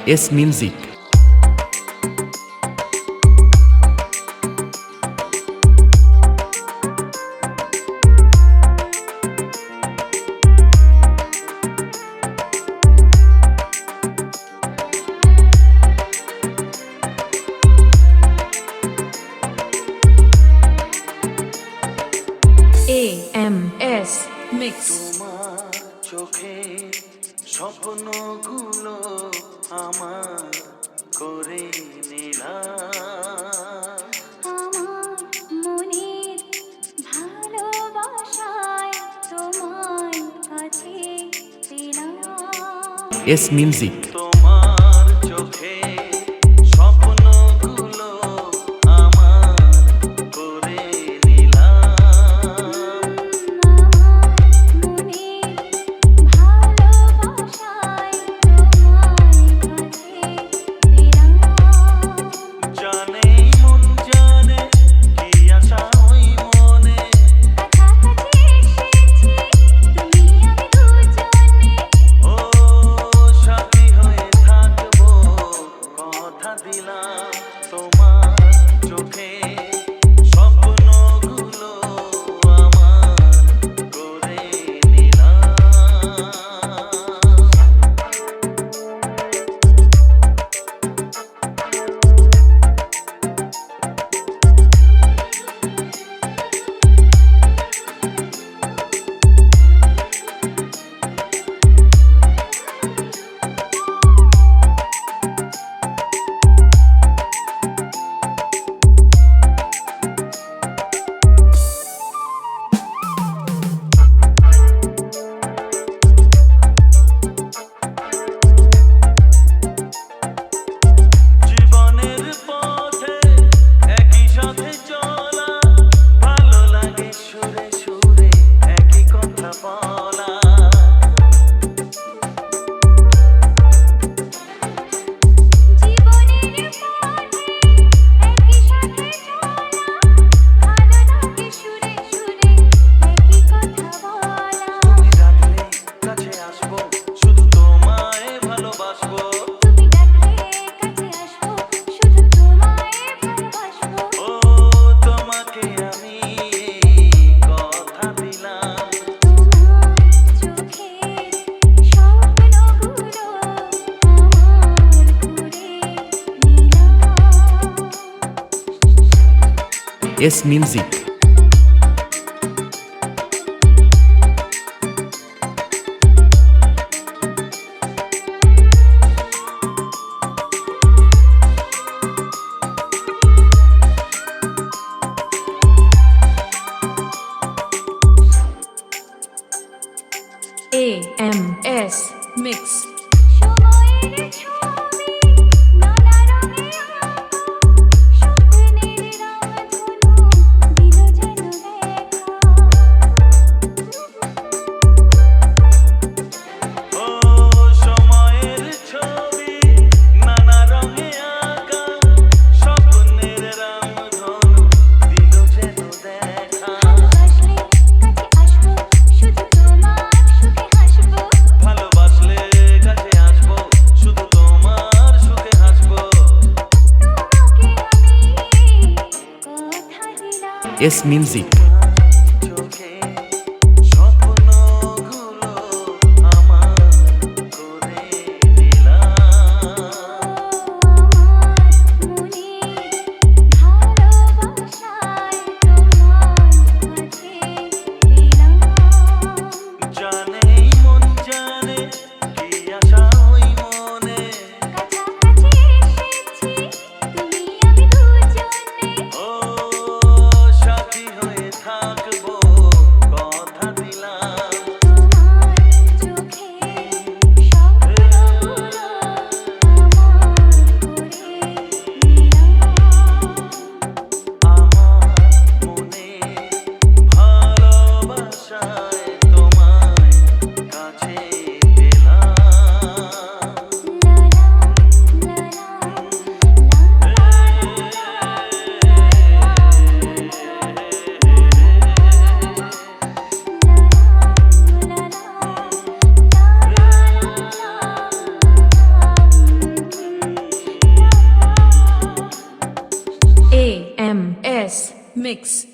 S Music. AMS Mix. তোমার চোখে স্বপ্নগুলো আমার করে নিলাম, আমার মনের ভালোবাসায় তোমার কাছে পেলাম। S Music. তোমার চোখে স্বপ্নগুলো আমার করে নিলাম, আমার মনের ভালোবাসায় তোমার কাছে পেলাম। জানে মন জানে কি আশা ওই মনে, কাছাকাছি এসেছি তুমি আমি দুজনে, ও সাথী হয়ে থাকবো কথা দিলাম। তোমার চোখে স্বপ্নগুলো আমার করে নিলাম। জীবনের পথে একই সাথে চলা, ভালো লাগে সুরে সুরে একই কথা বলা। জীবনের পথে একই সাথে চলা, ভালো লাগে সুরে সুরে একই কথা বলা। তুমি ডাকলে কাছে আসবো, শুধু তোমায় ভালোবাসবো। তুমি ডাকলে কাছে আসবো, শুধু তোমায় ভালোবাসবো। ও তোমাকে আমি কথা দিলাম। তোমার চোখের স্বপ্নগুলো আমার করে নিলাম। S Music. AMS Mix. সময়ের ছবি নানা রঙে আঁকা, স্বপ্নের রামধনু দিল যেন দেখা। ও সময়ের ছবি নানা রঙে আঁকা, স্বপ্নের রামধনু দিল যেন দেখা। ভালোবাসলে কাছে আসবো, শুধু তোমার সুখে হাসবো। ভালোবাসলে কাছে আসবো, শুধু তোমার সুখে হাসবো। তোমাকে আমি কথা দিলাম। S Music. চোখে স্বপ্নগুলো আমার করে নিলাম। আমার মনের ভালোবাসায় তোমার কাছে পেলাম। জানে মন জানে কি আশা ওই মনে, কাছাকাছি এসেছি তুমি আমি দুজনে, ও সাথী হয়ে Mix.